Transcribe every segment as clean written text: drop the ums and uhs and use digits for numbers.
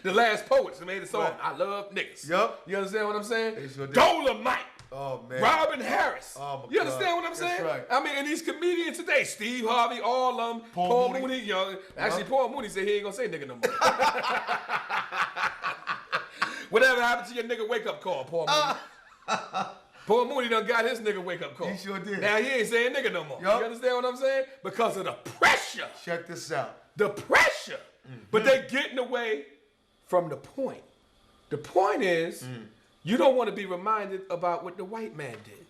The Last Poets made a song. Right. I love niggas. Yup. You understand what I'm saying? They sure did. Dolomite. Oh, man. Robin Harris. Oh, my you understand God. what I'm That's saying? right. I mean, and these comedians today, Steve Harvey, all of them, Paul Mooney. Mooney. You know, actually, Paul Mooney said he ain't gonna say nigga no more. Whatever happened to your nigga wake up call, Paul Mooney? Paul Mooney done got his nigga wake up call. He sure did. Now he ain't saying nigga no more. Yup. You understand what I'm saying? Because of the pressure. Check this out. The pressure. But they getting away from the point. The point is, you don't want to be reminded about what the white man did.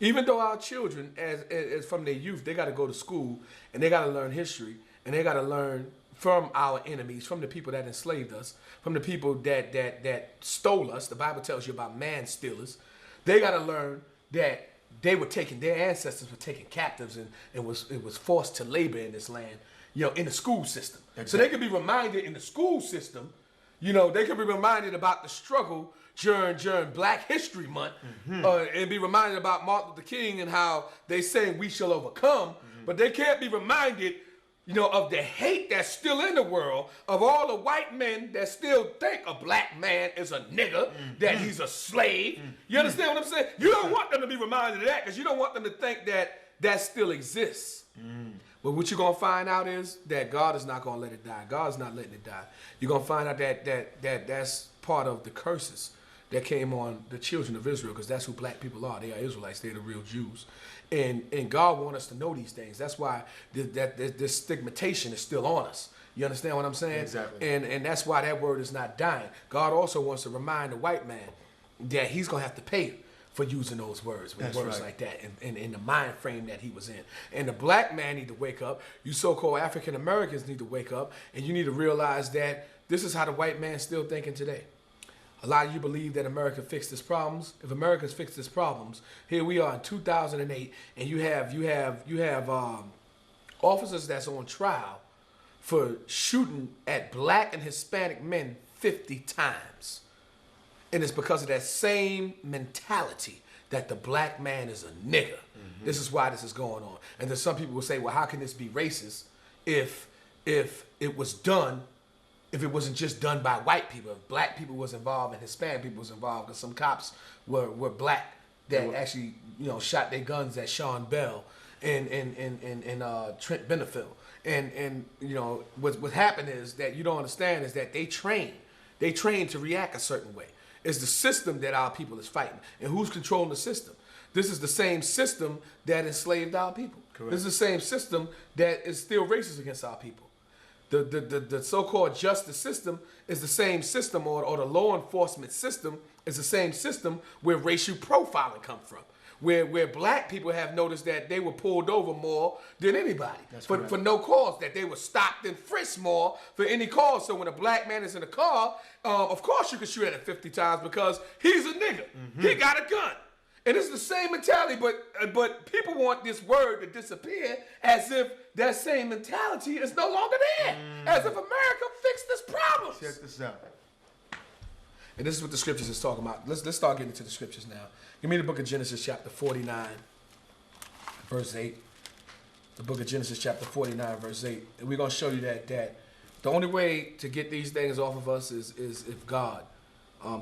Even though our children, as from their youth, they got to go to school and they got to learn history and they got to learn from our enemies, from the people that enslaved us, from the people that stole us. The Bible tells you about man stealers. They got to learn that they were taken, their ancestors were taken captives and it was forced to labor in this land, you know, in the school system. Exactly. So they can be reminded in the school system, you know, they can be reminded about the struggle during Black History Month and be reminded about Martin Luther King and how they say we shall overcome, but they can't be reminded, you know, of the hate that's still in the world, of all the white men that still think a black man is a nigga, that he's a slave. You understand what I'm saying? You don't want them to be reminded of that because you don't want them to think that still exists. But what you're going to find out is that God is not going to let it die. God's not letting it die. You're going to find out that's part of the curses that came on the children of Israel, because that's who black people are. They are Israelites. They're the real Jews. And God wants us to know these things. That's why this stigmatization is still on us. You understand what I'm saying? Exactly. And that's why that word is not dying. God also wants to remind the white man that he's going to have to pay for using those words, with That's words right. like that, and in the mind frame that he was in. And the black man need to wake up. You so-called African Americans need to wake up, and you need to realize that this is how the white man's still thinking today. A lot of you believe that America fixed its problems. If America's fixed its problems, here we are in 2008, and you have officers that's on trial for shooting at black and Hispanic men 50 times. And it's because of that same mentality that the black man is a nigga. This is why this is going on. And then some people will say, well, how can this be racist if it was done, if it wasn't just done by white people? If black people was involved and Hispanic people was involved, because some cops were black that actually, you know, shot their guns at Sean Bell and Trent Benefield. And you know, what happened is that you don't understand is that they train to react a certain way. It's the system that our people is fighting. And who's controlling the system? This is the same system that enslaved our people. Correct. This is the same system that is still racist against our people. The so-called justice system is the same system, or the law enforcement system is the same system where racial profiling come from. Where black people have noticed that they were pulled over more than anybody for no cause, that they were stopped and frisked more for any cause. So when a black man is in a car, of course you can shoot at it 50 times because he's a nigga. He got a gun. And it's the same mentality, but people want this word to disappear as if that same mentality is no longer there. As if America fixed this problem. Check this out. And this is what the scriptures is talking about. Let's start getting into the scriptures now. Give me the book of Genesis chapter 49, verse 8. The book of Genesis chapter 49, verse 8. And we're going to show you that the only way to get these things off of us is if God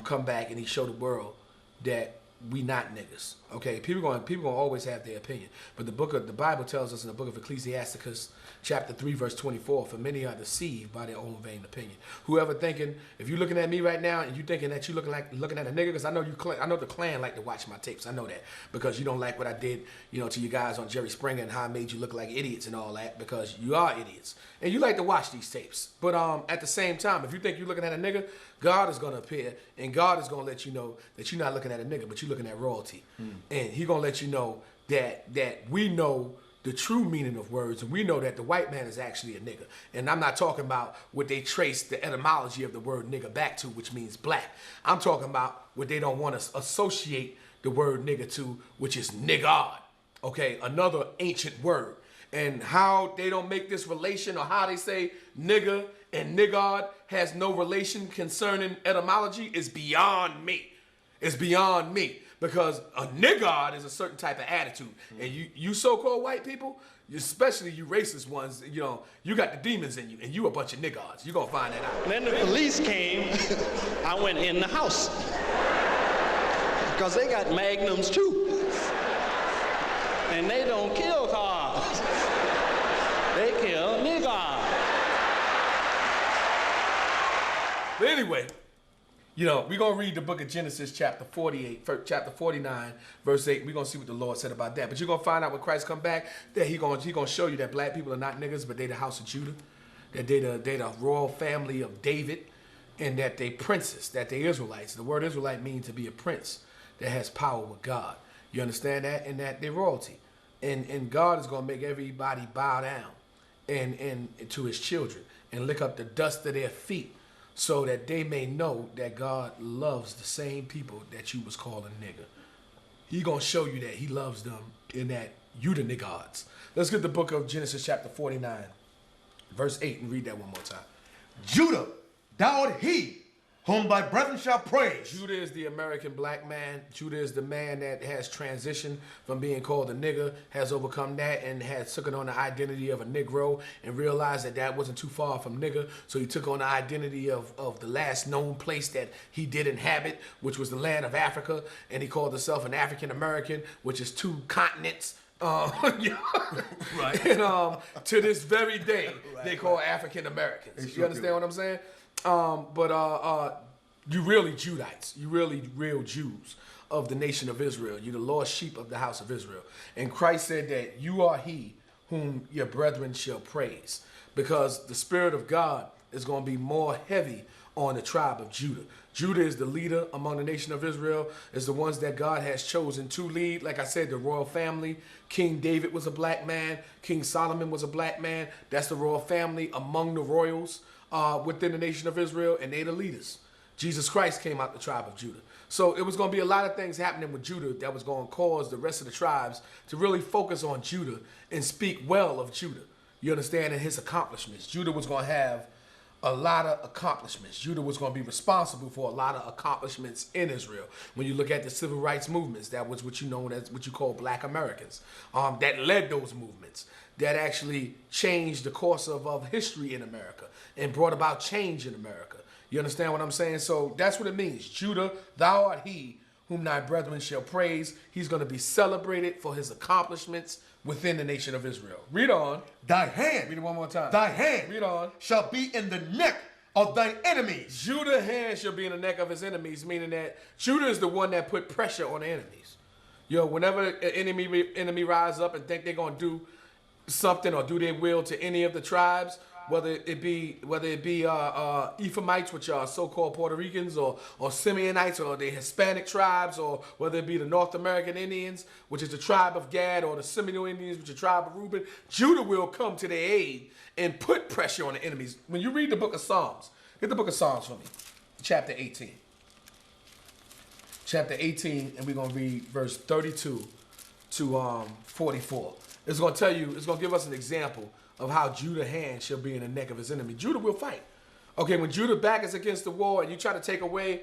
come back and he show the world that we not niggas. Okay, people gonna always have their opinion. But the Bible tells us in the book of Ecclesiasticus, chapter 3, verse 24, for many are deceived by their own vain opinion. Whoever thinking, if you're looking at me right now and you thinking that you looking at a nigga, because I know the Klan like to watch my tapes. I know that because you don't like what I did, you know, to you guys on Jerry Springer and how I made you look like idiots and all that, because you are idiots and you like to watch these tapes. But at the same time, if you think you're looking at a nigga, God is gonna appear and God is gonna let you know that you're not looking at a nigga, but you're looking at royalty, and He gonna let you know that we know the true meaning of words, and we know that the white man is actually a nigga. And I'm not talking about what they trace the etymology of the word nigga back to, which means black. I'm talking about what they don't want to associate the word nigga to, which is niggard. Okay, another ancient word. And how they don't make this relation, or how they say nigga and niggard has no relation concerning etymology, is beyond me. It's beyond me. because a niggard is a certain type of attitude. And you so-called white people, especially you racist ones, you know, you got the demons in you, and you a bunch of niggards. You're going to find that out. Then the police came. I went in the house because they got magnums too. And they don't kill cars. They kill niggards. But anyway, you know, we're going to read the book of Genesis, chapter 49, verse 8. We're going to see what the Lord said about that. But you're going to find out when Christ come back that he going to show you that black people are not niggas, but they the house of Judah, that they the royal family of David, and that they princes, that they Israelites. The word Israelite means to be a prince that has power with God. You understand that? And that they royalty. And God is going to make everybody bow down and to his children and lick up the dust of their feet, so that they may know that God loves the same people that you was calling nigger. He gonna show you that he loves them and that you the niggards. Let's get the book of Genesis chapter 49, verse 8, and read that one more time. Judah, thou art he whom thy brethren shall praise. Judah is the American black man. Judah is the man that has transitioned from being called a nigger, has overcome that, and has taken on the identity of a Negro and realized that that wasn't too far from nigger. So he took on the identity of the last known place that he did inhabit, which was the land of Africa, and he called himself an African American, which is 2 continents. Right. And to this very day, they call African Americans. You understand what I'm saying? You really Judites. You really real Jews of the nation of Israel. You're the lost sheep of the house of Israel. And Christ said that you are he whom your brethren shall praise, because the Spirit of God is going to be more heavy on the tribe of Judah. Judah is the leader among the nation of Israel, is the ones that God has chosen to lead. Like I said, the royal family. King David was a black man. King Solomon was a black man. That's the royal family among the royals within the nation of Israel, and they the leaders. Jesus Christ came out the tribe of Judah. So it was going to be a lot of things happening with Judah that was going to cause the rest of the tribes to really focus on Judah and speak well of Judah. You understand? And his accomplishments. Judah was going to have a lot of accomplishments. Judah was going to be responsible for a lot of accomplishments in Israel. When you look at the civil rights movements, that was what you know as what you call black Americans, that led those movements, that actually changed the course of history in America and brought about change in America. You understand what I'm saying? So that's what it means. Judah, thou art he whom thy brethren shall praise. He's going to be celebrated for his accomplishments within the nation of Israel. Read on. Thy hand, Read it one more time. thy hand Read on. shall be in the neck of thine enemies. Judah's hand shall be in the neck of his enemies, meaning that Judah is the one that put pressure on the enemies. You know, whenever an enemy rise up and think they're going to do something or do their will to any of the tribes, whether it be Ephraimites, which are so-called Puerto Ricans, or Simeonites, or the Hispanic tribes, or whether it be the North American Indians, which is the tribe of Gad, or the Seminole Indians, which is the tribe of Reuben, Judah will come to their aid and put pressure on the enemies. When you read the book of Psalms, get the book of Psalms for me, chapter 18. Chapter 18, and we're going to read verse 32 to 44. It's going to tell you, it's going to give us an example of how Judah's hand shall be in the neck of his enemy. Judah will fight. Okay, when Judah's back is against the wall and you try to take away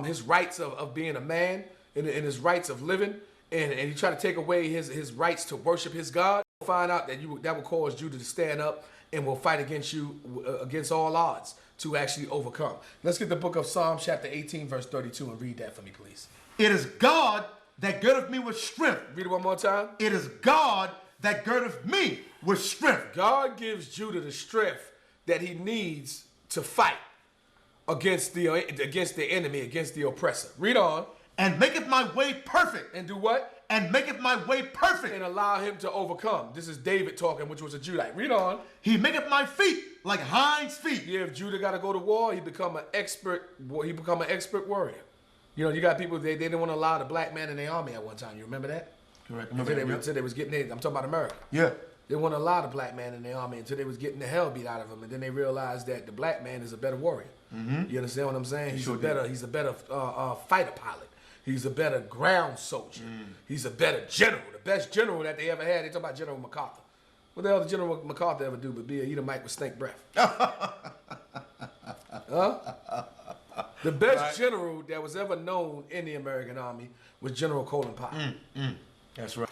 his rights of being a man and his rights of living, and you try to take away his rights to worship his God, you'll find out that will cause Judah to stand up and will fight against you against all odds to actually overcome. Let's get the book of Psalms chapter 18 verse 32 and read that for me, please. It is God that girdeth me with strength. Read it one more time. It is God that girdeth me with strength. God gives Judah the strength that he needs to fight against the enemy, against the oppressor. Read on. And maketh my way perfect. And do what? And maketh my way perfect. And allow him to overcome. This is David talking, which was a Judite. Read on. He maketh my feet like hinds' feet. Yeah, if Judah got to go to war, he become an expert warrior. You know, you got people, they didn't want to allow the black man in their army at one time. You remember that? Correct. Until they was getting it. I'm talking about America. Yeah. They wouldn't allow the black man in the army until they was getting the hell beat out of them, and then they realized that the black man is a better warrior. Mm-hmm. You understand what I'm saying? He's a better fighter pilot. He's a better ground soldier. He's a better general. The best general that they ever had. They talk about General MacArthur. What the hell did General MacArthur ever do but be a Edomite with stink breath? Huh? The best Right. general that was ever known in the American Army was General Colin Powell. That's right.